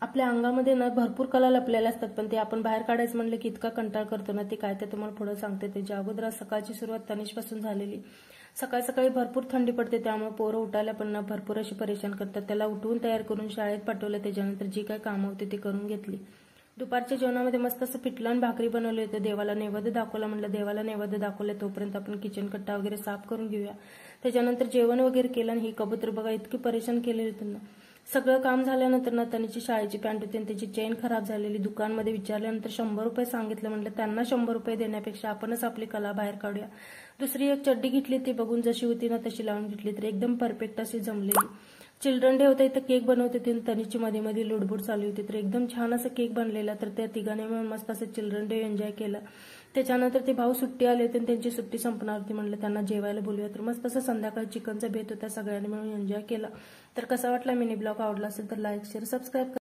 आपल्या अंगामध्ये ना भरपूर कला लपलेल्या असतात, पण ते आपण बाहेर काढायचं म्हणलं की इतका कंटाळ करतो ना, ते काय ते तुम्हाला पुढे सांगते. त्याच्या अगोदर सकाळची सुरुवात तनिषपासून झालेली. सकाळी सकाळी भरपूर थंडी पडते, त्यामुळे पोरं उठायला पण ना भरपूर अशी परेशान करतात. त्याला उठवून तयार करून शाळेत पाठवलं. त्याच्यानंतर जी काय कामं होती ती करून घेतली. दुपारच्या जेवणामध्ये मस्त असं पिठलं आणि भाकरी बनवले होते. देवाला नैवेद्य दाखवला. म्हटलं देवाला नैवेद्य दाखवले तोपर्यंत आपण किचन कट्टा वगैरे साफ करून घेऊया. त्याच्यानंतर जेवण वगैरे केलं. आणि ही कबूतर बघा इतकी परेशान केलेली त्यांना. सगळं काम झाल्यानंतर ना तनीची शाळेची पॅन्ट होती आणि त्याची चेन खराब झालेली. दुकानमध्ये विचारल्यानंतर 100 रुपये सांगितलं. म्हटलं त्यांना 100 रुपये देण्यापेक्षा आपणच आपली कला बाहेर काढूया. दुसरी एक चड्डी घेतली, ती बघून जशी होती ना तशी लावून घेतली, तर एकदम परफेक्ट अशी जमलेली. चिल्ड्रन डे होता, इथं केक बनवत होते. तनीची मध्ये मध्ये लुडबुड चालू होती, तर एकदम छान असं केक बनलेला. तर त्या तिघांनी मिळून मस्त असं चिल्ड्रन डे एन्जॉय केलं. त्याच्यानंतर ते भाऊ सुट्टी आले होते आणि त्यांची सुट्टी संपणार होती. म्हणलं त्यांना जेवायला बोलूया. तर मस्त असं संध्याकाळी चिकनचा बेत होता. सगळ्यांनी मिळून एन्जॉय केला. तर कसा वाटला मिनी ब्लॉग? आवडला असेल तर लाईक शेअर सबस्क्राईब